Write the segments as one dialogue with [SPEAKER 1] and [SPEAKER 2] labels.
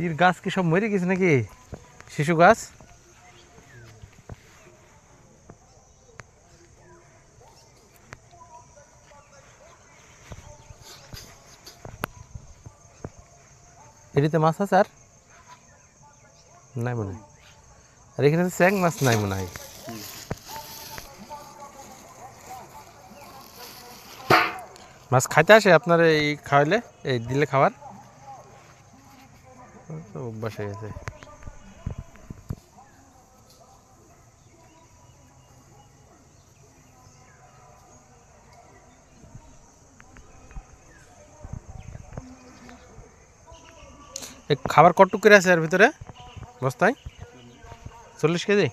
[SPEAKER 1] এর গাছ কি সব মরে গেছে নাকি? শিশু গাছ এটিতে মাছ আছে আর নাই মনে হয়। আর এখানে তো চ্যাং মাছ নাই মনে হয়। মাছ খাইতে আসে আপনার এই খাওয়াইলে, এই দিলে খাবার তো অভ্যাস হয়ে গেছে। এই খাবার কটুক করে আছে এর ভিতরে বস্তায়? 40 কেজি।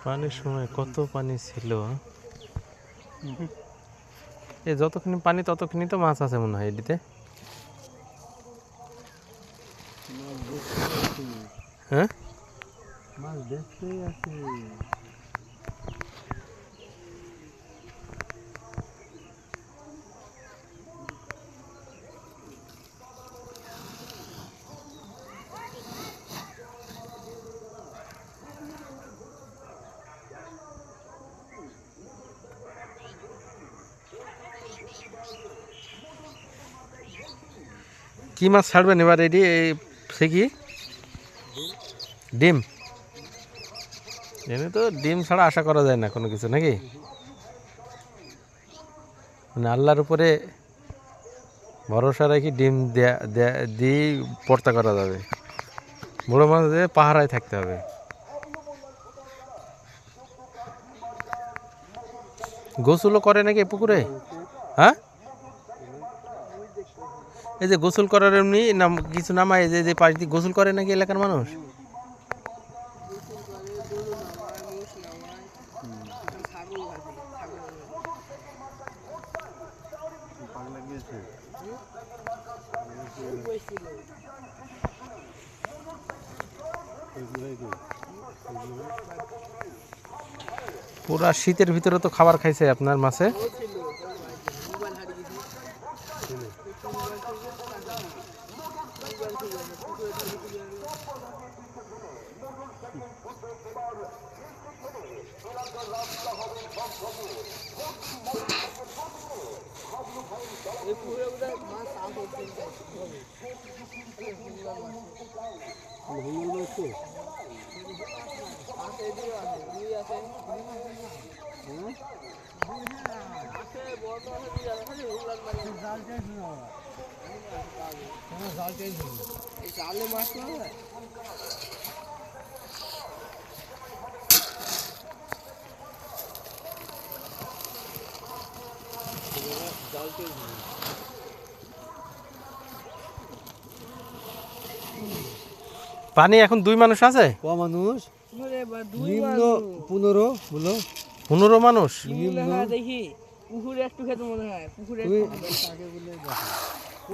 [SPEAKER 1] পানির সময় কত পানি ছিল, এই যতখানি পানি ততখানি তো মাছ আছে মনে হয় এটিতে। হ্যাঁ
[SPEAKER 2] মাছ দেখতেই আছে।
[SPEAKER 1] কি মাছ ছাড়বেন এবার? এটি সে কি ডিম? এনে তো ডিম ছাড়া আশা করা যায় না কোনো কিছু নাকি, মানে আল্লাহর উপরে ভরসা রাখি ডিম দিয়ে পর্তা করা যাবে। বড় মাছ দিয়ে পাহারায় থাকতে হবে। গোসলও করে নাকি পুকুরে? হ্যাঁ, এই যে গোসল করার এমনি নাম কিছু নামায়, যে যে পাশ দিয়ে গোসল করে নাকি এলাকার মানুষ? পুরা শীতের ভিতরে তো খাবার খাইছে আপনার মাছে। পানি এখন 2 মানুষ আছে?
[SPEAKER 2] মানুষ 15 বলো।
[SPEAKER 1] 15 মানুষ?
[SPEAKER 2] দেখি পুকুরে একটু খেতে মনে হয়। পুকুরে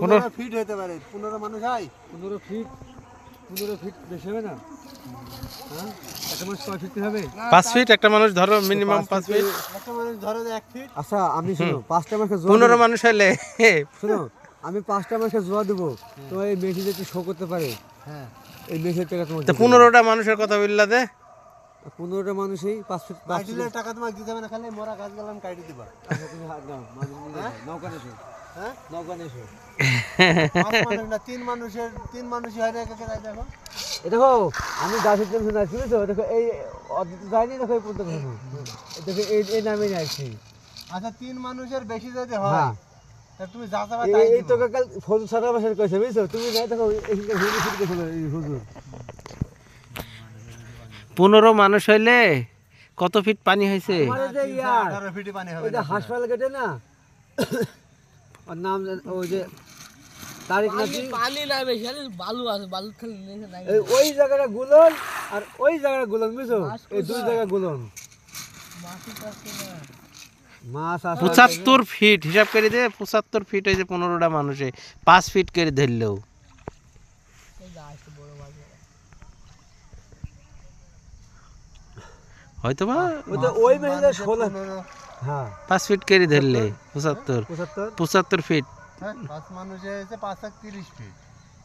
[SPEAKER 2] 15 ফিট হতে পারে। 15 মানুষ হয়। 15 ফিট বেশি হবে না? হ্যাঁ, একটা মানুষ 6 ফিট হবে।
[SPEAKER 1] 5 ফিট একটা মানুষ ধরো, মিনিমাম 5 ফিট।
[SPEAKER 2] একটা মানুষ ধরো 1 ফিট। আচ্ছা আমি শুনো, 5টা মানুষকে
[SPEAKER 1] 15 মানুষ হলে
[SPEAKER 2] শুনো, আমি 5টা মানুষকে জোয়া দেবো, তো এই মেশিন যদি শো করতে পারে। হ্যাঁ, এই মেশিনের টাকা তোমার
[SPEAKER 1] 15টা মানুষের কথা বললা দে।
[SPEAKER 2] 15টা মানুষই 5 ফিট টাকা তোমাকে দিতে হবে না, খালি মরা গাছ গেলাম কাটি দিবা। আচ্ছা তুমি হাত দাও, নৌকা নেছো। হ্যাঁ, নৌকা নেছো। 5 মানুষ না, 3 মানুষই হয় না একা একা। দেখো এই দেখো, আমি গাছের জন্য শুনে আসছি, বুঝছো? দেখো এই অদ্ভুত যায়নি, দেখো এই পর্যন্ত দেখো, দেখো এই নামে নিয়ে আসছি। আচ্ছা 3 মানুষের বেশি যদি হয় তুমি যা চাবা তাই দিও। এই তো কাল ফজর সারা মাসের কইছে, বুঝছো? তুমি না দেখো এইখানে হুজুর শুরু করে এই হুজুর
[SPEAKER 1] 15 মানুষ হইলে কত ফিট পানি হয়েছে?
[SPEAKER 2] আমাদের যে ইয়ার 18 ফিট পানি হবে। ওই যে হাসপাতাল গেটে না, ওর নাম ওই যে তারিখ নাকি পানি না বেশি, বালু আছে, বালু খালি নাই। ওই জায়গাটা গুলন আর ওই জায়গাটা গুলন, বুঝছো? এই দুই জায়গা গুলন। মাছ আছে
[SPEAKER 1] 75 ফিট হিসাব করে দে। 75 ফিট হয়েছে 15টা মানুষে, 5 ফিট করে ধরলেও হয়তো বা
[SPEAKER 2] ওই মেশিনে 16 হ্যাঁ
[SPEAKER 1] 5 ফিট কেরি ধরলে 75
[SPEAKER 2] 75
[SPEAKER 1] 75 ফিট
[SPEAKER 2] হ্যাঁ 5 মানুষে হয়েছে 5 আর 30 ফিট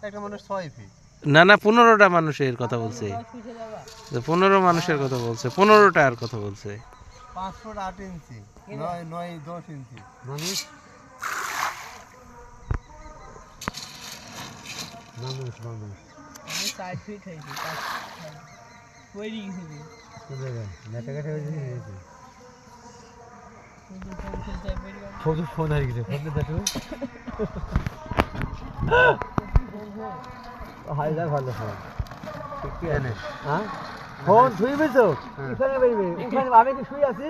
[SPEAKER 2] একটা মানুষ 6 ফিট
[SPEAKER 1] না না 15টা মানুষের কথা বলছে 15 মানুষের কথা বলছে 15টার কথা বলছে
[SPEAKER 2] 5 ফুট 8 ইঞ্চি 9 10 ইঞ্চি মানুষ মানুষ
[SPEAKER 3] আমি 60 ফিট হয়েছি ওইরি গেছি
[SPEAKER 2] কোন জায়গায় নেটাঘাটে হয়েছে ফোন হারিয়ে গেছে ফোন দেখো হাই যা ভালো ফোন ঠিক আছে হ্যাঁ ফোন শুইবে তো এখানে বেরিবে ওখানে আমি কি শুই আছি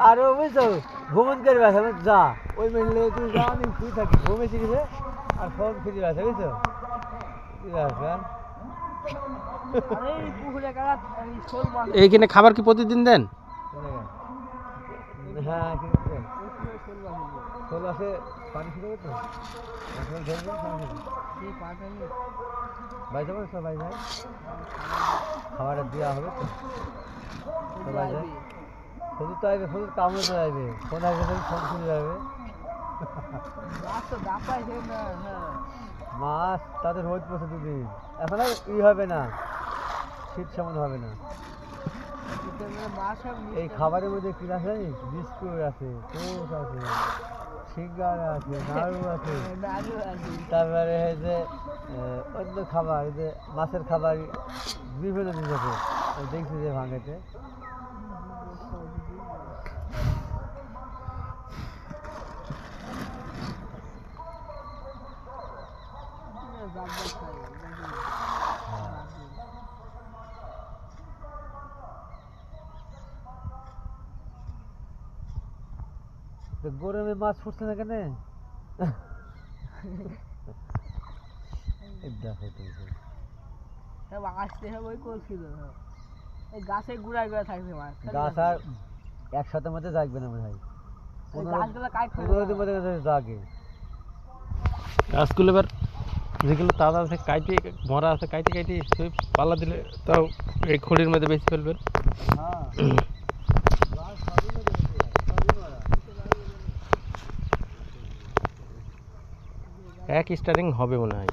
[SPEAKER 2] আর ও বুঝছো ভ্রমণ করবে আছে যা ওই মেলে তুই যা আমি শুই থাকি ঘুমেছি গেছে আর ফোন খুঁজে আছে বুঝছো ঠিক আছে
[SPEAKER 3] আরে এই পুকুরে কারা শোল মাছ
[SPEAKER 1] এইখানে খাবার কি প্রতিদিন দেন
[SPEAKER 2] হ্যাঁ কিন্তু শোল আছে পানি শুরু তো এখন ধরবেন
[SPEAKER 3] এই পাটানি
[SPEAKER 2] ভাই যাবো সবাই ভাই খাবারটা দেওয়া হবে তো সবাই যায় শুধু তো আসবে শুধু কামড়ে তো আসবে ফোন আসবে ফোন শুনে যাবে
[SPEAKER 3] মাছ তো দাপাই না হ্যাঁ
[SPEAKER 2] মাছ তাদের রোজ পড়ছে দুদিন এখন আর হবে না শীত সেমন হবে না
[SPEAKER 3] মাছ
[SPEAKER 2] এই খাবারের মধ্যে কি আছে জানিস বিস্কুট আছে টোস্ট আছে সিঙ্গারা আছে নাড়ু আছে তারপরে হয়েছে অন্য খাবার এই যে মাছের খাবার বিভিন্ন জিনিস আছে দেখছি যে ভাঙেতে গরমে মাছ ফুটছে না কেন
[SPEAKER 3] আসতে হবে ওই করছিল এই গাছে গুড়ায় গুড়া থাকবে মাছ
[SPEAKER 2] গাছ আর একসাথে মধ্যে জাগবে না মনে হয়
[SPEAKER 3] গাছগুলো কাট
[SPEAKER 2] 15 দিন মধ্যে জাগে
[SPEAKER 1] গাছগুলো এবার যেগুলো তাজা আছে কাইটে মরা আছে কাইটে কাইটে সব পাল্লা দিলে তাও এই খড়ির মধ্যে বেশি ফেলবেন
[SPEAKER 2] হ্যাঁ
[SPEAKER 1] এক স্টারিং হবে মনে হয়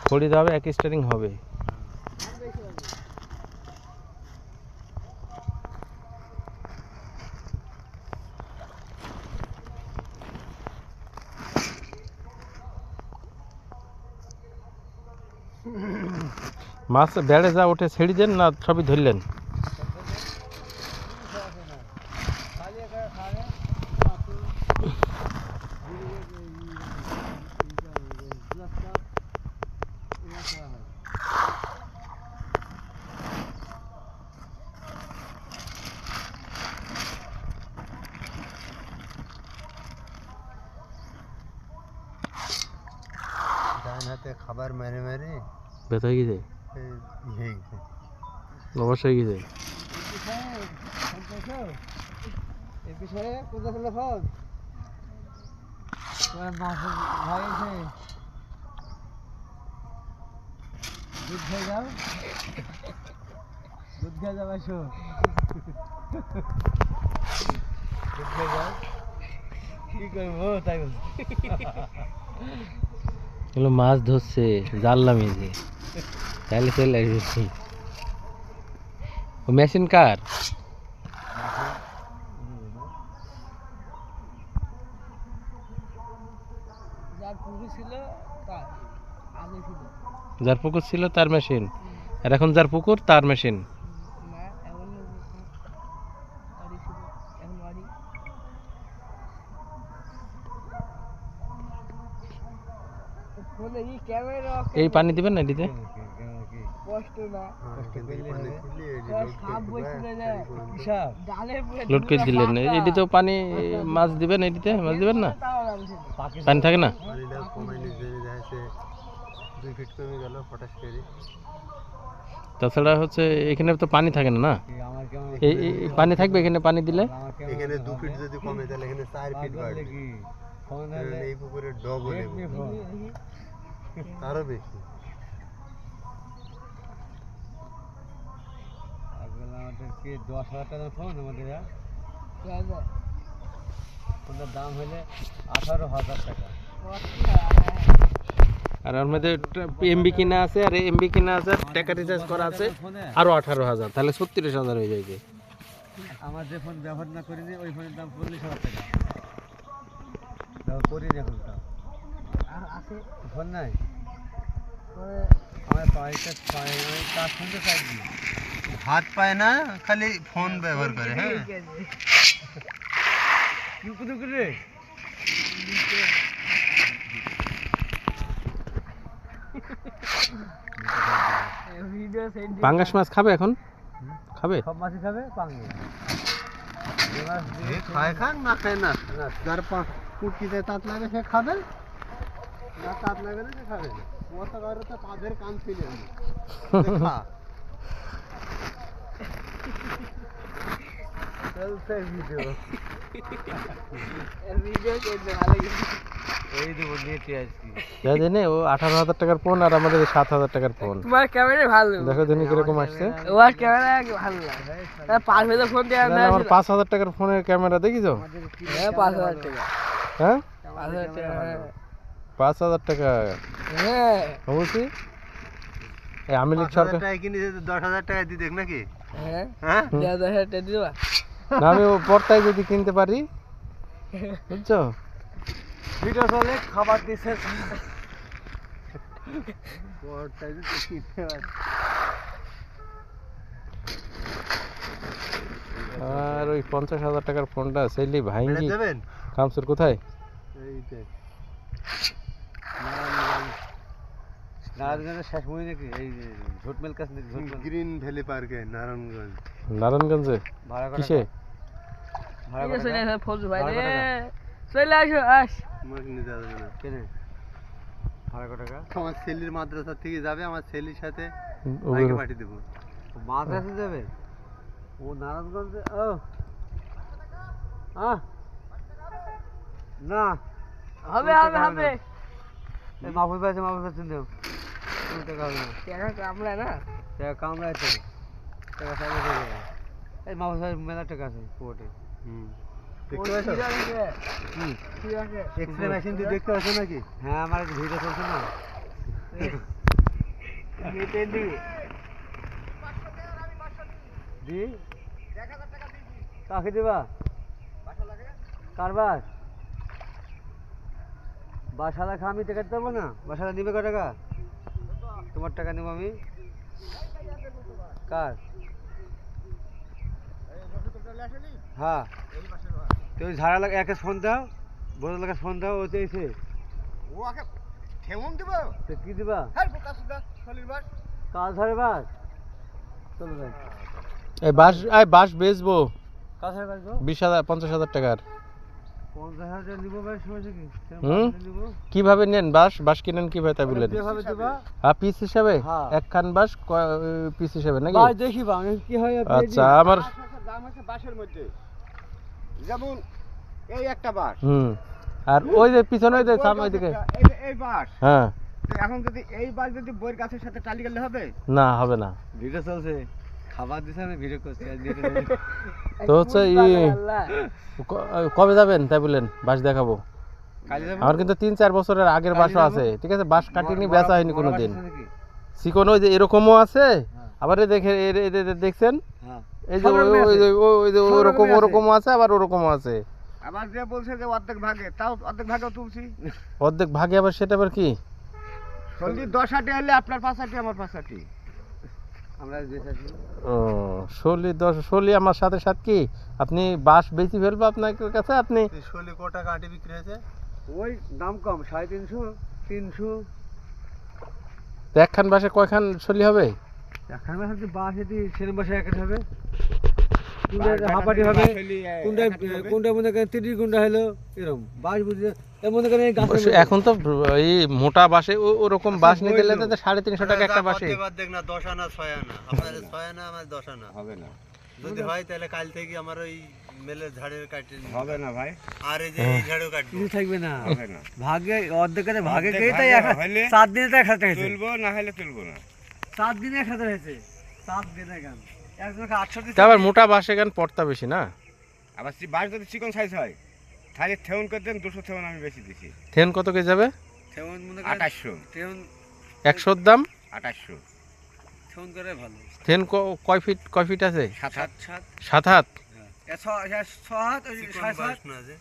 [SPEAKER 1] খড়ি দেওয়া হবে এক স্টারিং হবে মাছ বেড়ে যা ওঠে ছেড়ে দেন না সবই ধরলেন
[SPEAKER 2] ডান হাতে খাবার মেরে মেরে
[SPEAKER 1] ব্যথা হয়ে গেছে অবশ্যই গেছে
[SPEAKER 2] এই বিষয়ে কোথা থেকে ফোন মাছ ভাই এসে দুধ খেয়ে যাও দুধ খেয়ে যাও আসো দুধ খেয়ে যাও কি করবো তাই
[SPEAKER 1] এগুলো মাছ ধরছে জাল নামিয়েছে তাহলে চলে আসবে ও মেশিন কার
[SPEAKER 3] যার পুকুর ছিল তার আগে ছিল
[SPEAKER 1] যার পুকুর ছিল তার মেশিন আর এখন যার পুকুর তার মেশিন
[SPEAKER 3] না এমন বাড়ি ছিল এখন বাড়ি ফোনে এই ক্যামেরা
[SPEAKER 1] এই পানি দিবেন না এটিতে
[SPEAKER 3] কষ্ট না সাপ বসছিল যে
[SPEAKER 2] হিসাব
[SPEAKER 3] ডালে পুরো
[SPEAKER 1] লোড করে দিলেন এটি তো পানি মাছ দিবেন এটিতে মাছ দিবেন না
[SPEAKER 3] তাও লাগছে
[SPEAKER 1] পানি থাকে না
[SPEAKER 2] পানিটা কমে নিচে যাচ্ছে 2 ফিট কমে গেল পটাশ কেরি
[SPEAKER 1] তাছাড়া হচ্ছে এখানে তো পানি থাকে না না
[SPEAKER 2] আমার কেমন
[SPEAKER 1] এই এই পানি থাকবে এখানে পানি দিলে
[SPEAKER 2] এখানে 2 ফিট যদি কমে তাহলে এখানে 4 ফিট বাড়বে ফোন এই পুকুরে ডবল আরো বেশি কি 10,000 টাকার ফোন আমাদের ফোনটার দাম হলে 18,000 টাকা।
[SPEAKER 1] আর ওর মধ্যে এমবি কিনা আছে আর এমবি কিনা আছে, টাকা রিচার্জ করা আছে আরো 18,000, তাহলে 36,000 হয়ে যায়।
[SPEAKER 2] আমার যে ফোন ব্যবহার না করিনি ওই ফোনের দাম 40,000 টাকা। করি না এখন তো
[SPEAKER 3] আছে
[SPEAKER 2] ফোন নাই
[SPEAKER 3] মানে
[SPEAKER 2] আমার পয়সা পায় না, তার ফোনটা চাই হাত পায় না, খালি ফোন ব্যবহার করে। হ্যাঁ কি করে
[SPEAKER 3] ভিডিও সেন্ড
[SPEAKER 1] পাঙ্গাস মাছ খাবে এখন? খাবে?
[SPEAKER 2] সব মাছই খাবে পাঙ্গে খায়, খান না খায় না, যার কুটকিতে তাঁত লাগে সে খাবে, না তাঁত লাগে না সে খাবে না। মতো কারো তো তাদের কান ছিলে খা চলছে ভিডিও
[SPEAKER 3] ভিডিও সেন্ড ভালো কিন্তু
[SPEAKER 2] এই দেবো নেটে আজকে।
[SPEAKER 1] যা জানে ও 18,000 টাকার ফোন আর আমাদের 7,000 টাকার ফোন।
[SPEAKER 3] তোমার ক্যামেরা ভালো,
[SPEAKER 1] দেখো দিনে কিরকম আসছে।
[SPEAKER 3] ওর ক্যামেরা ভালো লাগে। তার 5,000 ফোন দেওয়া না,
[SPEAKER 1] আমার 5,000 টাকার ফোনের ক্যামেরা দেখিছো?
[SPEAKER 3] হ্যাঁ 5,000 টাকা,
[SPEAKER 1] হ্যাঁ
[SPEAKER 3] 5,000 টাকা,
[SPEAKER 1] 5,000 টাকা
[SPEAKER 3] হ্যাঁ
[SPEAKER 1] অবশ্যই। এই আমি লিখ সরকার
[SPEAKER 2] টাকা কিনে 10,000 টাকা দিয়ে দেখ নাকি।
[SPEAKER 3] হ্যাঁ
[SPEAKER 2] হ্যাঁ
[SPEAKER 3] 10,000 টাকা দিবা।
[SPEAKER 1] না, আমি ও পর্তায় যদি কিনতে পারি, বুঝছো?
[SPEAKER 2] ভিডিও চলে খাবার দিছে পরটাই যদি কিনতে পারি।
[SPEAKER 1] আর ওই 50,000 টাকার ফোনটা সেলি ভাইঙ্গি
[SPEAKER 2] দেবেন
[SPEAKER 1] কামসুর কোথায়?
[SPEAKER 2] এইতে নারায়ণগঞ্জের শেষ মুই নাকি এই ঝোটমেল কাছে নাকি গ্রিন ভ্যালি পার্কে নারায়ণগঞ্জ
[SPEAKER 1] নারায়ণগঞ্জে
[SPEAKER 2] ভাড়া করা
[SPEAKER 1] কিসে?
[SPEAKER 2] ভাড়া
[SPEAKER 3] ঠিক আছে
[SPEAKER 2] করা
[SPEAKER 3] না ফোন ভাই
[SPEAKER 2] ভাড়া
[SPEAKER 3] রে,
[SPEAKER 2] কত
[SPEAKER 3] চলে আসো আস।
[SPEAKER 2] আমাকে নিয়ে যাবে না কেন ভাড়া কত টাকা? আমার ছেলের মাদ্রাসা থেকে যাবে, আমার ছেলের সাথে বাইকে পাঠিয়ে দেবো। মাদ্রাসা যাবে ও নারায়ণগঞ্জে? ও না
[SPEAKER 3] হবে হবে হবে,
[SPEAKER 2] এই মাহফুজ ভাই আছে, মাহফুজ ভাই চিনতে কোনো টাকা হবে না,
[SPEAKER 3] টাকা কামলা না,
[SPEAKER 2] টাকা কামড়াইছে, টাকা চাইলে দিয়ে দেবে। এই মাহফুজ ভাই মেলা টাকা আছে কোর্টে। দেখতে পাচ্ছ? এক্সরে মেশিন দিয়ে দেখতে পাচ্ছ নাকি? হ্যাঁ আমার ভিডিও চলছে না। দি কাকে দিবা? কারবার বাসা রাখা আমি টাকা দিতে পারবো না। বাসাটা নিবে কত টাকা? তোমার টাকা নেবো আমি। কার? হ্যাঁ তুমি ঝাড়া লাগে একে ফোন দাও, বড় লাগে ফোন দাও, ওতে এসে ও আগে ঠেমন দিব তো কি দিবা? কাল ধরে বাস চলো ভাই
[SPEAKER 1] এই বাস বেচবো
[SPEAKER 2] কাল ধরে বাস
[SPEAKER 1] 20,000 50,000 টাকার।
[SPEAKER 2] 50,000 নিবো ভাই, সমস্যা কি?
[SPEAKER 1] হুম?
[SPEAKER 2] নিবো
[SPEAKER 1] কিভাবে নেন বাস কিনেন কিভাবে তাই বলেন?
[SPEAKER 2] যেভাবে দিবা
[SPEAKER 1] হ্যাঁ পিস হিসাবে,
[SPEAKER 2] হ্যাঁ।
[SPEAKER 1] একখান বাস পিস হিসাবে নাকি?
[SPEAKER 2] ভাই দেখি বা কি হয় আপনি
[SPEAKER 1] আচ্ছা আমার
[SPEAKER 2] দাম আছে বাসের মধ্যে, যেমন এই একটা বাস,
[SPEAKER 1] আর ওই যে পিছনে ওই যে সামনে ওইদিকে,
[SPEAKER 2] এই বাস
[SPEAKER 1] হ্যাঁ
[SPEAKER 2] এখন যদি এই বাস যদি বইয়ের গাছের সাথে টালি গেলে হবে?
[SPEAKER 1] না হবে না।
[SPEAKER 2] ভিডিও চলছে, খাবার দিছে, আমি ভিডিও করছি
[SPEAKER 1] তো হচ্ছে কবে যাবেন তাই বলেন বাস দেখাবো?
[SPEAKER 2] কালি যাবো।
[SPEAKER 1] আমার কিন্তু 3-4 বছরের আগের বাসও আছে, ঠিক আছে? বাস কাটিনি, বেচা হয়নি কোনোদিন। চিকন ওই যে এরকমও আছে, আবার এই দেখে দেখছেন এই যে ওই যে ওরকমও আছে, আবার ওরকমও আছে।
[SPEAKER 2] আবার যে বলছে যে অর্ধেক ভাগে, তাও অর্ধেক ভাগেও তুলছি।
[SPEAKER 1] অর্ধেক ভাগে আবার সেটা আবার কি?
[SPEAKER 2] সন্ধি 10 আটি হলে আপনার 5 আটি আমার 5 আটি, আমরা বেচাছি।
[SPEAKER 1] ও 10 আমার সাথে কি আপনি বাস বেশি ফেলবো আপনার কাছে? আপনি
[SPEAKER 2] 16 কত টাকা আটি বিক্রি হয়েছে? ওই দাম কম 350 300।
[SPEAKER 1] তো একখান বাসে কয়খান সলি হবে?
[SPEAKER 2] এখন বাসে বাস এটি সেরকম বাসে একটা হবে, কোনটা হাফাটি হবে, কোনটা মনে করেন 30 গুন্ডা হলো এরকম বাস বুঝে মনে করেন এই গাছে।
[SPEAKER 1] এখন তো এই মোটা বাসে ওরকম বাস নিতে গেলে তো 350 টাকা একটা বাসে।
[SPEAKER 2] দেখ না 10 আনা 6 আনা, আপনার 6 আনা আমার 10 আনা হবে না। যদি হয় তাহলে কাল থেকে আমার ওই মেলের ঝাড়ের কাটে হবে না ভাই, আর এই যে এই ঝাড়ও কাটবে, কিছু থাকবে না, হবে না। ভাগে অর্ধেকের ভাগে কেই তাই 7 দিনে তো 1000 টাকা তুলবো, না হলে তুলবো না। 7 দিনে 1000 হয়েছে, 7 দিনে গান একজনকে 800 দিতে
[SPEAKER 1] তা আবার মোটা বাঁশ এখানে পড়তা বেশি না?
[SPEAKER 4] আবার বাঁশ যদি চিকন সাইজ হয় তাহলে থেউন করে দেন 200 থেউন আমি বেশি দিছি।
[SPEAKER 1] থেন কত কে যাবে?
[SPEAKER 2] থেউন মনে করে
[SPEAKER 4] 2800
[SPEAKER 2] থেউন
[SPEAKER 1] 100 দাম।
[SPEAKER 4] 2800
[SPEAKER 2] থেউন করে ভালো।
[SPEAKER 1] থেন কয় ফিট আছে?
[SPEAKER 4] 7 হাত
[SPEAKER 2] 7
[SPEAKER 1] 7 হাত।
[SPEAKER 2] এ 6 হাত 7 হাত না যে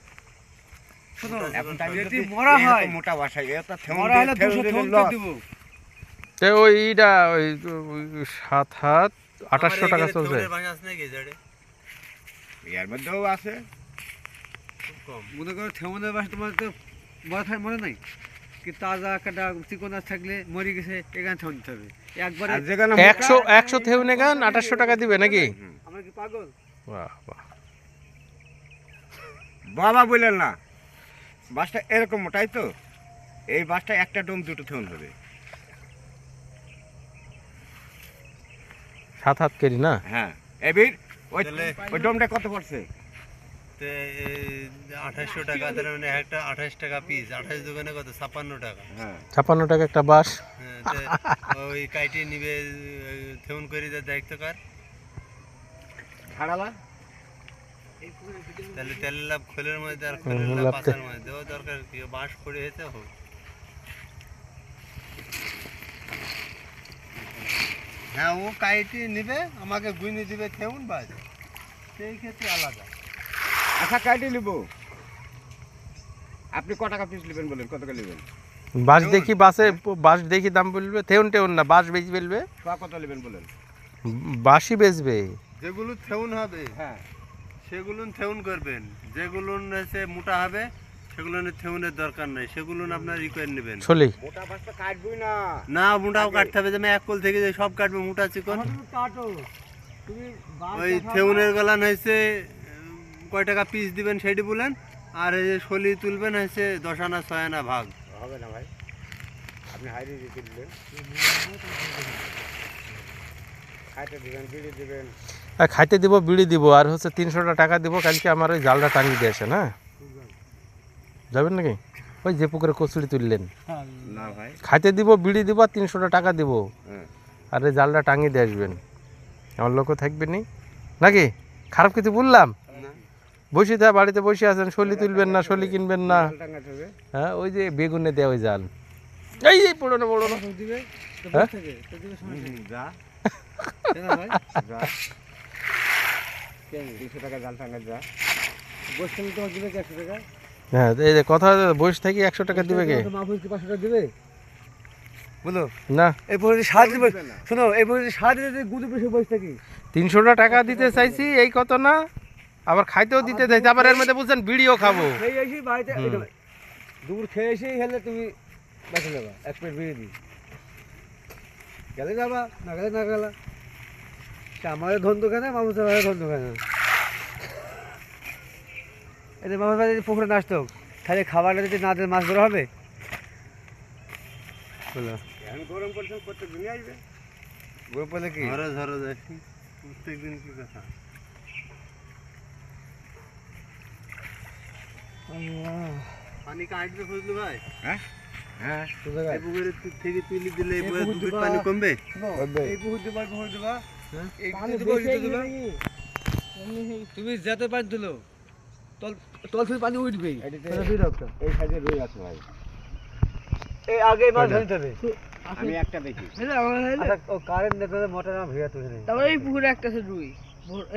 [SPEAKER 2] শুনো
[SPEAKER 4] এখন তাই
[SPEAKER 2] যদি মরা হয়
[SPEAKER 4] মোটা বাঁশ হয় এটা থেউন
[SPEAKER 2] মরা হলে 200 থেউন করে দিব।
[SPEAKER 1] তো ওইটা ওই 7 হাত 2800 টাকা চলছে।
[SPEAKER 2] থেউনের ভাঙা আছে নাকি জাড়ে?
[SPEAKER 4] এর মধ্যেও আছে।
[SPEAKER 2] খুব কম। মনে করো থেউনের বাস তোমার তো মনে নাই কি তাজা কাটা চিকন থাকলে মরে গেছে এখানে থেউন দিতে হবে একবারে।
[SPEAKER 4] আর যেখানে
[SPEAKER 1] 100 থেউন এখান 2800 টাকা দিবে নাকি?
[SPEAKER 2] আমরা কি পাগল?
[SPEAKER 1] বাহ বাহ।
[SPEAKER 4] বাবা বললেন না বাসটা এরকম মোটাই তো এই বাসটা একটা ডোম দুটো থেউন হবে।
[SPEAKER 1] 7 হাত কেরি না?
[SPEAKER 4] হ্যাঁ এবির ওই
[SPEAKER 2] তাহলে-
[SPEAKER 4] ওই ডোমটা কত পড়ছে?
[SPEAKER 2] 2800 টাকা তাহলে মানে একটা 28 টাকা পিস 28 দোকানে কত 56 টাকা।
[SPEAKER 4] হ্যাঁ
[SPEAKER 1] 56 টাকা একটা বাঁশ।
[SPEAKER 2] হ্যাঁ, ওই কাইটি নিবে থেউন করে দেয় দায়িত্ব কার?
[SPEAKER 4] ছাড়ালা
[SPEAKER 2] তাহলে তেলের লাভ খোলের মধ্যে আর খোলের লাভ
[SPEAKER 1] লাভ
[SPEAKER 2] পাতার মধ্যে দেওয়া দরকার কি বাঁশ পড়ে যেতে হোক। হ্যাঁ ও কাইটি নিবে আমাকে গুইনি দিবে থেউন বাজ সেই ক্ষেত্রে আলাদা।
[SPEAKER 4] আচ্ছা কাটি নিব আপনি ক টাকা পিস নেবেন বলেন কত টাকা নেবেন?
[SPEAKER 1] বাঁশ দেখি বাঁশ দেখি দাম বলবে, থেউন টেউন না, বাঁশ বেচি বলবে।
[SPEAKER 4] কত নেবেন বলেন?
[SPEAKER 1] বাঁশই বেচবে।
[SPEAKER 2] যেগুলো থেউন হবে
[SPEAKER 4] হ্যাঁ
[SPEAKER 2] সেগুলো থেউন করবেন, যেগুলো হচ্ছে মোটা হবে সেগুলো থেউনের দরকার নাই, সেগুলো আপনার রিকোয়ার নেবেন।
[SPEAKER 1] চলি
[SPEAKER 4] মোটা বাসটা কাটবই না।
[SPEAKER 2] না মোটাও কাটতে হবে, যেমন এক কল থেকে যে সব কাটবে মোটা চিকন। ওই থেউনের গলান হয়েছে কয় টাকা পিস দিবেন সেটি বলেন, আর এই যে শলি তুলবেন হয়েছে 10 আনা 6 আনা ভাগ।
[SPEAKER 4] হবে না ভাই আপনি হাইরে দিতে দিলেন খাইতে দিবেন বিড়ি দিবেন।
[SPEAKER 1] আর খাইতে দিব, বিড়ি দিব, আর হচ্ছে 300 টাকা দিব। কালকে আমার ওই জালটা টাঙিয়ে দিয়ে আসেন। হ্যাঁ যাবেন নাকি? ওই যে পুকুরে কচুরি তুললেন,
[SPEAKER 4] না ভাই
[SPEAKER 1] খাইতে দিব, বিড়ি দিব, আর 300 টাকা দিব,
[SPEAKER 4] হ্যাঁ
[SPEAKER 1] আর এই জালটা টাঙিয়ে দিয়ে আসবেন। আমার লোকও থাকবে নি নাকি? খারাপ কিছু বললাম? বসে থাক, বাড়িতে বসে আছেন, শলি তুলবেন না, শলি কিনবেন না।
[SPEAKER 4] টাঙ্গাতে হবে
[SPEAKER 1] হ্যাঁ ওই যে বেগুনে দেওয়া ওই জাল, এই পড়ো না পড়ো না। হ্যাঁ?
[SPEAKER 4] যা যা 200 টাকা জাল টাঙ্গা যা বসে তোমার দিবে 100 টাকা।
[SPEAKER 1] হ্যাঁ এই যে কথা বসে থাকি 100 টাকা দিবে কে?
[SPEAKER 2] মাহফুজ কি 500 টাকা দিবে বলো?
[SPEAKER 1] না,
[SPEAKER 2] এই পরে সাত দিবে, শোনো এই পরে সাত দিতে গুদু বসে বসে থাকি।
[SPEAKER 1] 300 টাকা দিতে চাইছি এই কত না, আবার খাইতেও দিতে চাইছি, আবার এর মধ্যে বলছেন বিড়িও খাবো।
[SPEAKER 2] খেয়ে আসি বাড়িতে
[SPEAKER 1] হুম।
[SPEAKER 2] দুপুর খেয়ে এসেই হেলে তুমি বেঁচে যাবা, এক প্লেট বিড়ি দিই গেলে যাবা, না গেলে না গেলা। সে আমাদের ধন্ধ কেন, মামু সাহেবের ধন্ধ কেন? এদের মামা সাহেব যদি পুকুরে নাচতো তাহলে খাবারটা যদি না দেয় মাছ ধরা হবে? বলো
[SPEAKER 4] এখন গরম পড়ছে প্রত্যেক দিনই আসবে।
[SPEAKER 2] গরম পড়লে কি ধরো ধরো দেখি প্রত্যেক দিন কি কথা। পানি কাটবে ফজলু ভাই?
[SPEAKER 4] হ্যাঁ হ্যাঁ
[SPEAKER 2] এই পুকুরে থেকে তুলি দিলে এই পুকুরে পানি কমবে? এই পুকুর দিবা এই
[SPEAKER 3] পানি
[SPEAKER 2] দিবা
[SPEAKER 3] বেশি
[SPEAKER 2] দিবা।
[SPEAKER 3] নাকি? এমনি সেই
[SPEAKER 2] তুমি যত পানি তুলো তল তল থেকে পানি উঠবেই।
[SPEAKER 4] এই সাইডে রই আছে ভাই
[SPEAKER 2] এই আগে মাছ ধরতে হবে।
[SPEAKER 4] আমি একটা দেখি
[SPEAKER 3] বুঝলে আমার হইলে?
[SPEAKER 2] আচ্ছা ও কারেন্ট নেতাদের মোটর না ভিড়া তুলে নেই।
[SPEAKER 3] তারপরে এই পুকুরে একটা আছে রুই,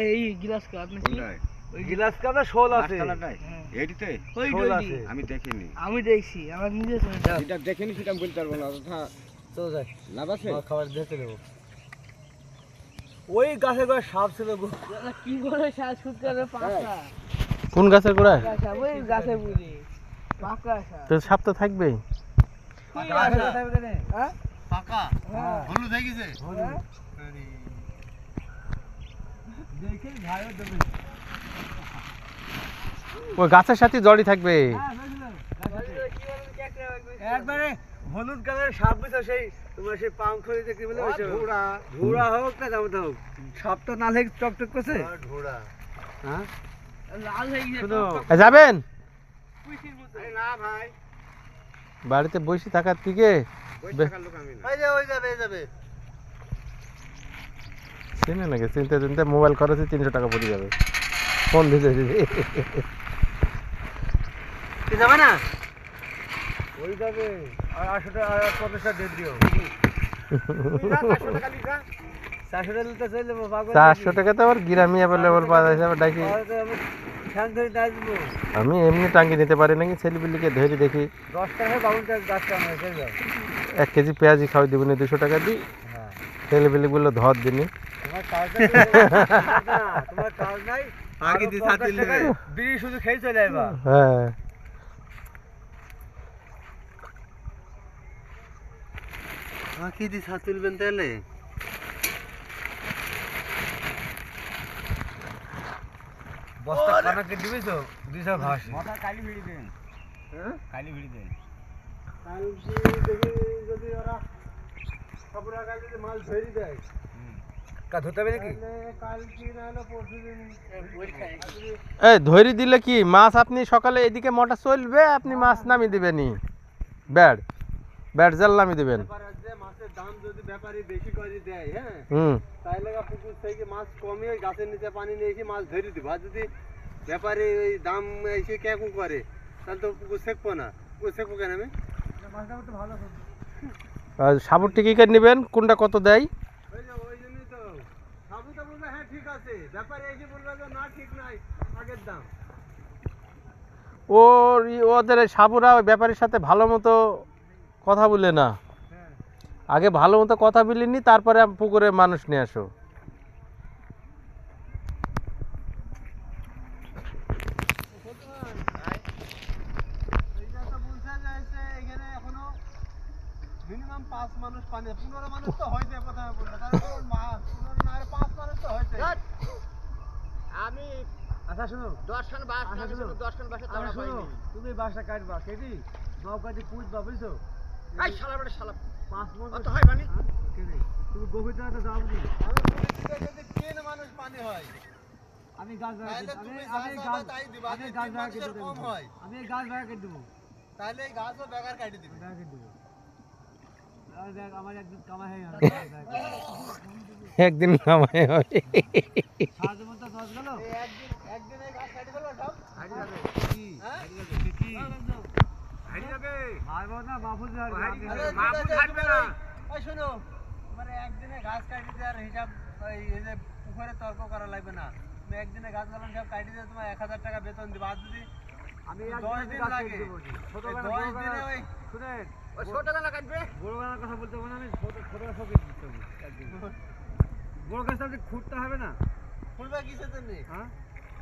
[SPEAKER 3] এই গ্লাস কাপ নাকি?
[SPEAKER 4] কোনটায়?
[SPEAKER 2] ওই গিলাস কাপে শোল আছে।
[SPEAKER 4] মাঝখানটায়?
[SPEAKER 3] হ্যাঁ।
[SPEAKER 4] এইটিতে
[SPEAKER 3] ওই
[SPEAKER 2] শোল
[SPEAKER 3] ডইডি।
[SPEAKER 2] আছে।
[SPEAKER 4] আমি দেখিনি।
[SPEAKER 3] আমি দেখছি, আমার নিজে শুনেছি।
[SPEAKER 4] যেটা দেখিনি সেটা আমি বলতে পারবো না অযথা
[SPEAKER 2] চলো যাই
[SPEAKER 4] লাভ আছে।
[SPEAKER 2] খাবার দেখতে দেবো। ওই গাছে করে সাপ ছিল গো।
[SPEAKER 3] দাদা কি করে শ্বাস ফুটকারে পাকা
[SPEAKER 1] কোন গাছের গোড়ায়?
[SPEAKER 3] গাছা ওই গাছে বুঝি পাকা শ্বাস।
[SPEAKER 1] তো সাপ তো থাকবেই।
[SPEAKER 3] কই গাছা? হ্যাঁ?
[SPEAKER 2] পাকা
[SPEAKER 3] হ্যাঁ।
[SPEAKER 2] হলুদ হয়ে গেছে।
[SPEAKER 3] হ্যাঁ?
[SPEAKER 2] দেখে ভাইও দেবে।
[SPEAKER 1] ওই গাছের সাথে জড়ি থাকবে।
[SPEAKER 2] একবারে হলুদ কালারের সাপ বুঝছো, সেই তোমার সেই পাংখ দেখতে বলে
[SPEAKER 4] ঘোড়া
[SPEAKER 2] ঘোড়া হোক না জামতা হোক, সাপ তো না লেগে টকটক করছে। ঘোড়া হ্যাঁ
[SPEAKER 3] লাল হয়ে গেছে।
[SPEAKER 2] শুনো
[SPEAKER 1] যাবেন
[SPEAKER 3] পুঁইশির মতো।
[SPEAKER 4] আরে না ভাই
[SPEAKER 1] বাড়িতে বসে থাকার থেকে
[SPEAKER 4] ওই
[SPEAKER 1] বে-
[SPEAKER 4] টাকার লোক আমি না।
[SPEAKER 2] ওই যে ওই যাবে এই যাবে
[SPEAKER 1] চিনে নাকি চিনতে চিনতে মোবাইল খরচে 300 টাকা পড়ে যাবে ফোন দিতে
[SPEAKER 2] কি যাবে না ওই যাবে আর 800 টাকা আর 50 টাকা দিয়ে দিও 400 টাকা লিখা 400 টাকা নিতে চাইলে পাগল
[SPEAKER 1] 400 টাকা তো আবার গ্রামে অ্যাভেলেবল পাওয়া যায় আবার ডাকি
[SPEAKER 2] আমি ফ্যান ধরে দাই দিব
[SPEAKER 1] আমি এমনি টাঙ্গি নিতে পারি নাকি ছেলেপিলিকে ধরে দেখি
[SPEAKER 2] 10 টাকা বাউনটা গাছটা আমরা চলে যাও
[SPEAKER 1] 1 কেজি পেঁয়াজি খাওয়াই দিবেন 200 টাকা দিই
[SPEAKER 2] হ্যাঁ
[SPEAKER 1] ছেলেপিলিগুলো ধর দিনি
[SPEAKER 2] তোমার কাজ না তোমার কাজ নাই
[SPEAKER 4] আগে দিয়ে ছাতি নেবে।
[SPEAKER 2] বিড়ি শুধু খেয়ে চলে আইবা
[SPEAKER 1] হ্যাঁ
[SPEAKER 2] কি দি ছাত তুলবেন তাহলে বস্তা কানাকে দিবি তো 200 ঘাস
[SPEAKER 4] মাথা কালি ভিড়ি দেন
[SPEAKER 2] হ্যাঁ
[SPEAKER 4] কালি ভিড়ি দেন
[SPEAKER 2] কালকে দেখি যদি ওরা কাপড় আগাল যদি মাল ধরি দেয় কা ধরতে হবে নাকি কালকে না হলে পরশুদিন
[SPEAKER 1] এই ধরি দিলে কি মাছ আপনি সকালে এদিকে মোটর চলবে আপনি মাছ নামিয়ে দিবেনই ব্যাড জাল নামিয়ে দিবেন
[SPEAKER 2] যে মাছের দাম যদি ব্যাপারী বেশি করে দেয় হ্যাঁ
[SPEAKER 1] হুম
[SPEAKER 2] তাইলে পুকুর থেকে মাছ কমিয়ে গাছের নিচে পানি নিয়ে এসে মাছ ধরে দিব আর যদি ব্যাপারী ওই দাম এসে কেকু করে তাহলে তো পুকুর শেখবো না পুকুর শেখবো কেন আমি মাছটা তো ভালো
[SPEAKER 1] আর সাবুর টিকিট নেবেন কোনটা কত দেয়
[SPEAKER 2] ওই জন্যই তো সাবু তো বলবে হ্যাঁ ঠিক আছে ব্যাপারী এসে বলবে যে না ঠিক নাই আগের দাম
[SPEAKER 1] ওদের এই সাবুরা ওই ব্যাপারীর সাথে ভালো মতো কথা বলে না
[SPEAKER 2] হ্যাঁ
[SPEAKER 1] আগে ভালো মতো কথা বলিনি তারপরে পুকুরে মানুষ নিয়ে আসো
[SPEAKER 2] এইটা তো বলছে যে এখানে এখনো মিনিমাম 5 মানুষ পানি 15 মানুষ তো হয়েছে প্রথমে বললো তারপর 15 না আর 5 মানুষ তো হয়েছে
[SPEAKER 3] আমি
[SPEAKER 2] আচ্ছা শুনো
[SPEAKER 3] 10 খান বাস
[SPEAKER 2] আচ্ছা,
[SPEAKER 3] নামে
[SPEAKER 2] শুনো।
[SPEAKER 3] 10 খান বাসে
[SPEAKER 2] আরে
[SPEAKER 3] তাড়া
[SPEAKER 2] শুনো
[SPEAKER 3] পাইনি
[SPEAKER 2] তুমি বাসা কাটবা কেটি নৌকাটি পুজবা বুঝছো
[SPEAKER 3] এই শালা বড় শালা
[SPEAKER 2] 5 মন
[SPEAKER 3] অত হয় পানি
[SPEAKER 2] কেটি তুমি গভীরতা তো যাও নি আমি বলেছি যদি 3 মানুষ পানি হয় আমি গাছ
[SPEAKER 5] তাহলে
[SPEAKER 2] আমি
[SPEAKER 5] তুমি
[SPEAKER 2] আমি
[SPEAKER 5] যা
[SPEAKER 2] গাছ
[SPEAKER 5] চাইবা তাই দিবা।
[SPEAKER 2] আমি
[SPEAKER 5] যদি
[SPEAKER 2] গাছ
[SPEAKER 5] তিন
[SPEAKER 2] ভাড়া
[SPEAKER 5] মানুষের
[SPEAKER 2] কেটে
[SPEAKER 5] কম
[SPEAKER 2] দেবো
[SPEAKER 5] হয়।
[SPEAKER 2] আমি এই গাছ ভাড়া কেটে দেবো
[SPEAKER 5] তাহলে এই গাছও বেকার কাটি দিবে
[SPEAKER 2] ভাড়া কেটে দেবো আর দেখ আমার একদিন কামাই হয়ে গেল
[SPEAKER 1] একদিন কামাই হয়
[SPEAKER 2] সাহায্য মতো 10 গেল
[SPEAKER 5] এই একদিন এই গাছ কাটি ফেলবে সব
[SPEAKER 2] হারিয়ে যাবে কি
[SPEAKER 5] হ্যাঁ?
[SPEAKER 2] হারিয়ে যাবে কি
[SPEAKER 4] হারিয়ে যাবে
[SPEAKER 2] মারবো না মাহফুজ হারবে
[SPEAKER 5] আরে ঠিক
[SPEAKER 4] মাহফুজ
[SPEAKER 5] আছে,
[SPEAKER 4] হাঁটবে
[SPEAKER 5] তোমার
[SPEAKER 4] না।
[SPEAKER 5] ওই শোনো মানে একদিনে গাছ কাটি দেওয়ার হিসাব ওই এই যে পুকুরে তর্ক করা লাগবে না তুমি একদিনে গাছ গালাম সব কাটি দিয়ে তোমার 1000 টাকা বেতন দিবা আর যদি
[SPEAKER 2] আমি
[SPEAKER 5] 10 দিন লাগে
[SPEAKER 2] ছোট
[SPEAKER 5] এই
[SPEAKER 2] বেলা
[SPEAKER 5] 10 দিনে ওই
[SPEAKER 2] শুনেন
[SPEAKER 3] ওই ছোট গালা কাটবে
[SPEAKER 2] বড় বেলার কথা বলতে হবে না আমি ছোট বেলা সব দিতে হবে একদিন বড় গাছটা আপনি খুঁড়তে হবে না
[SPEAKER 5] ফুলবা কিসে তো নেই
[SPEAKER 2] হ্যাঁ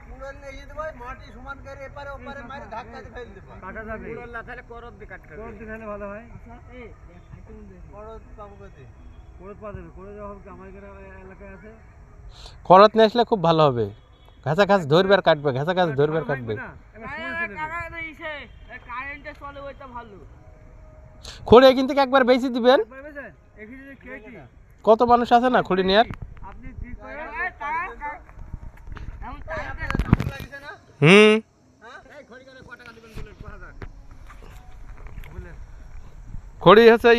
[SPEAKER 5] কুড়াল নিয়ে যেতে ভাই মাটি সমান করে এপারে ওপারে মারি ধাক্কা দিয়ে ফেল দেবা
[SPEAKER 2] কাটা যাবে
[SPEAKER 3] পুরোল্লা তাহলে করত দিয়ে কাটতে
[SPEAKER 2] কোরদ দিলে ভালো হয়
[SPEAKER 5] বড় পাবো কতে
[SPEAKER 2] কোরদ পাওয়া যাবে কোরদ হবে কি আমার এলাকায় আছে
[SPEAKER 1] করত নিয়ে আসলে খুব ভালো হবে ঘাসা ঘাস ধরবে আর কাটবে ঘাসা ঘাস ধরবে আর কাটবে
[SPEAKER 2] না এবার ফুল ছেড়ে দেবে।
[SPEAKER 3] কারেন্টে চলে ওইটা ভালো
[SPEAKER 1] খড়ি কিন্তু একবার বেশি দিবেন
[SPEAKER 2] বুঝেছেন এখানে যদি কেটি
[SPEAKER 1] কত মানুষ আছে না খড়ি নেয়ার
[SPEAKER 2] আপনি ঠিক করে
[SPEAKER 3] এখন তাইতে
[SPEAKER 5] সামনে লাগিছে না
[SPEAKER 1] হুম
[SPEAKER 3] এই খড়ি করে কত টাকা দিবেন বলেন 5000
[SPEAKER 2] বললেন
[SPEAKER 1] খড়ি হচ্ছে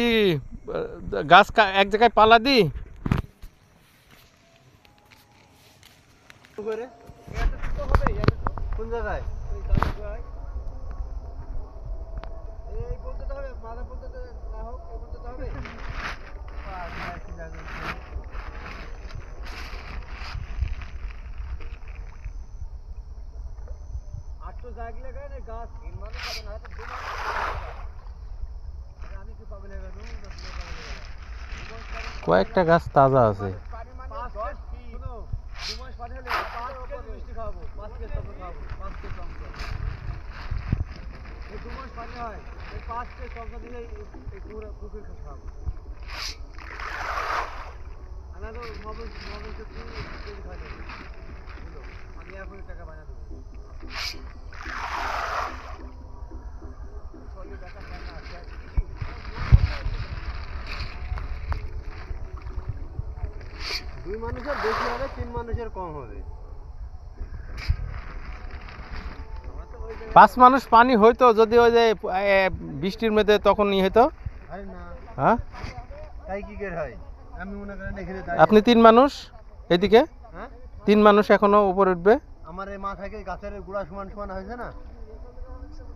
[SPEAKER 1] গাছ এক জায়গায় পালা দি
[SPEAKER 2] করে
[SPEAKER 5] এটা তো হবে
[SPEAKER 2] কোন জায়গায়
[SPEAKER 5] এই গাছ গায়
[SPEAKER 2] এই বলতে তো হবে মাথা বলতে তো না হোক এই বলতে তো হবে আটটো জাগলে গেলে গাছ 3 মানুষ হবে না হয়তো 2 মানুষ আমি কি পাবলে গেল
[SPEAKER 1] কয়েকটা গাছ তাজা আছে
[SPEAKER 3] পানি মানে
[SPEAKER 2] 5
[SPEAKER 3] 10
[SPEAKER 2] কেজি শুনো 2 মাস পানি হলে 5 কেজি মিষ্টি খাবো 5 কেজি টমেটো খাবো 5 কেজি টমেটো এই 2 মাস পানি হয় এই 5 কেজি টমেটো দিয়ে এই পুরো পুকুর খাবো আনা তো মোবাইল কে পুরো কেজি খাবে আমি এখন টাকা বানা দেবো চলে টাকা বানা আছে দুই মানুষের বেশি হবে 3 মানুষের কম হবে
[SPEAKER 1] 5 মানুষ পানি হইতো যদি ওই যে বৃষ্টির মধ্যে তখন ই হইতো
[SPEAKER 2] আরে না
[SPEAKER 1] হ্যাঁ
[SPEAKER 2] তাই কি করে হয় আমি মনে করেন এখানে
[SPEAKER 1] আপনি 3 মানুষ এদিকে
[SPEAKER 2] হ্যাঁ
[SPEAKER 1] 3 মানুষ এখনো উপরে উঠবে।
[SPEAKER 2] আমার এই মাথা কি গাছের গুড়া সমান সমান হয়েছে না?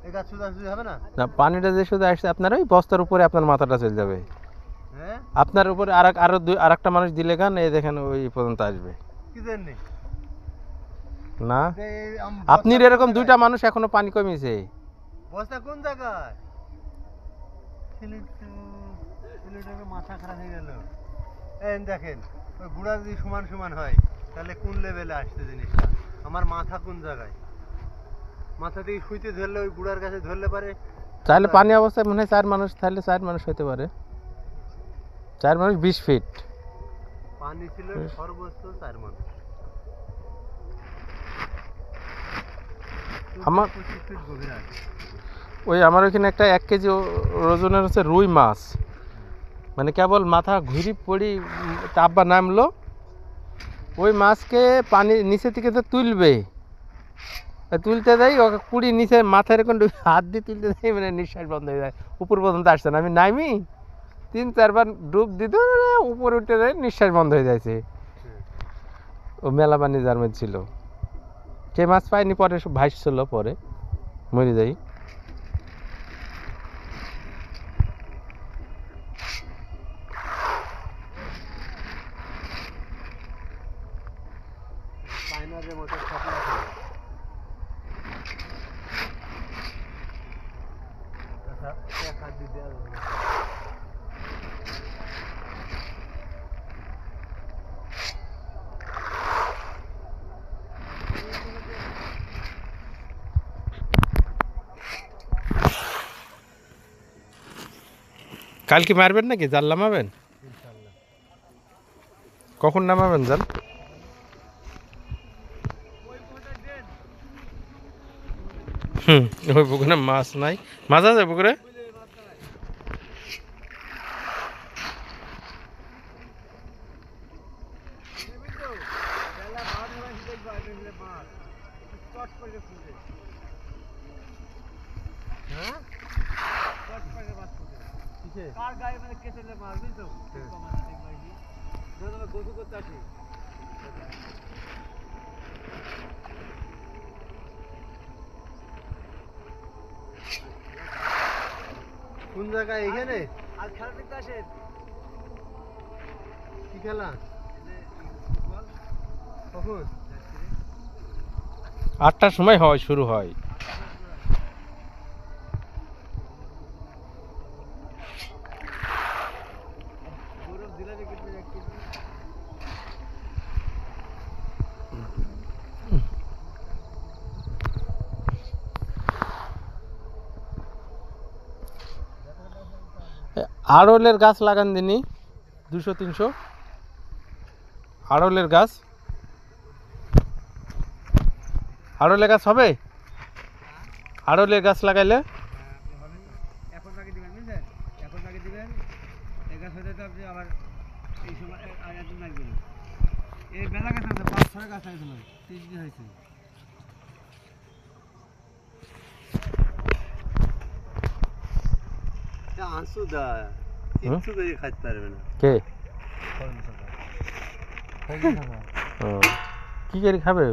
[SPEAKER 2] এই গাছ সুদা হবে না?
[SPEAKER 1] না, পানিটা যে শুধু আসছে আপনার ওই বস্তার উপরে আপনার মাথাটা চলে যাবে।
[SPEAKER 2] হ্যাঁ
[SPEAKER 1] আপনার উপরে আরেকটা মানুষ দিলে গান এই দেখেন ওই পর্যন্ত আসবে
[SPEAKER 2] কি জানি
[SPEAKER 1] না। আপনি এরকম 2টা মানুষ এখনো পানি কমিয়েছে।
[SPEAKER 2] বস্তা কোন জায়গায়? সিলেটের মাথা খারাপ হয়ে গেল। এই দেখেন ওই গুড়া যদি সমান সমান হয় তাহলে কোন লেভেলে আসছে জিনিসটা? আমার মাথা কোন জায়গায়? মাথা থেকে শুইতে ধরলে ওই গুড়ার কাছে ধরলে পারে।
[SPEAKER 1] তাহলে পানি অবস্থায় মনে হয় 4 মানুষ, তাহলে 4 মানুষ হতে পারে। 4 মানুষ 20 ফিট।
[SPEAKER 2] পানি ছিল সর্বোচ্চ 4 মানুষ।
[SPEAKER 1] আমার
[SPEAKER 2] 25 ফিট গভীর আছে।
[SPEAKER 1] ওই আমার ওইখানে একটা 1 কেজি ওজনের হচ্ছে রুই মাছ, মানে কেবল মাথা ঘুরি পড়ি চাপবা নামলো, ওই মাছকে পানি নিচে থেকে তো তুলবে, তুলতে যাই ওকে কুড়ি নিচে মাথায় এরকম হাত দিয়ে তুলতে যাই, মানে নিঃশ্বাস বন্ধ হয়ে যায়, উপর পর্যন্ত আসছে না। আমি নামি 3-4 বার ডুব দিতে উপরে উঠে যাই, নিঃশ্বাস বন্ধ হয়ে যাচ্ছে। ও মেলা পানি যার মধ্যে ছিল, সে মাছ পাইনি, পরে সব ভাসছিল, পরে মরে যাই।
[SPEAKER 2] চাইনার মতো ছাপলা ছিল। এক হাত দিয়ে দেওয়া যাবে না।
[SPEAKER 1] কাল কি মারবেন নাকি? জাল নামাবেন? কখন নামাবেন জাল? ওই পুকুরে মাছ নাই। মাছ আছে পুকুরে?
[SPEAKER 2] হ্যাঁ
[SPEAKER 5] কার গায়ে মানে কে চলে মারবি তো যখন গোসু করতে আসি
[SPEAKER 2] কোন জায়গায়? এখানে
[SPEAKER 5] আজ খেলা দেখতে আসেন।
[SPEAKER 2] কি খেলা?
[SPEAKER 5] ফুটবল
[SPEAKER 2] কখন?
[SPEAKER 1] 8টার সময় হয়, শুরু হয়।
[SPEAKER 5] গৌরব দিলারে কিন্তু এক কেজি
[SPEAKER 1] আড়লের গাছ লাগান দিনই 200-300 আড়লের গাছ। আড়লের গাছ হবে? আড়লের গাছ লাগাইলে
[SPEAKER 5] এখন তাকে দিবেন, বুঝলেন? এখন তাকে দিবেন, এই গাছ হতে তো আপনি আবার এই সময় আর একদিন লাগবেন। এই বেলা গাছ আছে, 5-6 গাছ হয়েছিল, 30 দিন হয়েছে।
[SPEAKER 2] আঁসু দা কিচ্ছু করে খাইতে পারবে না।
[SPEAKER 1] কে ও, কি করে খাবে?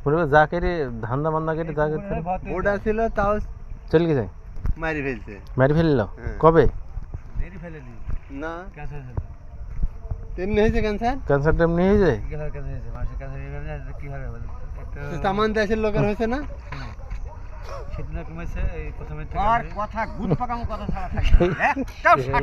[SPEAKER 1] বলবে যা করে ধান্দা মান্দা করে যা করে
[SPEAKER 2] ওটা ছিল তাও
[SPEAKER 1] চলে গেছে,
[SPEAKER 2] মারি ফেলছে।
[SPEAKER 1] মারি ফেলল।
[SPEAKER 2] হ্যাঁ।
[SPEAKER 1] কবে?
[SPEAKER 5] মেরে ফেলেনি,
[SPEAKER 2] না
[SPEAKER 5] ক্যান্সার হয়েছিল।
[SPEAKER 2] তেমনি হয়েছে ক্যান্সার।
[SPEAKER 1] ক্যান্সার টেমনি হয়ে যায়?
[SPEAKER 5] কিভাবে ক্যান্সার হয়েছে? মানুষের ক্যান্সার হয়ে কি হবে বলেন? একটা
[SPEAKER 2] তামান দেশের লোকের হয়েছে না?
[SPEAKER 5] সেদিন কমেছে এই প্রথমে
[SPEAKER 4] আর কথা গুদ পাকামো কথা ছাড়া থাকে না। একটাও শাক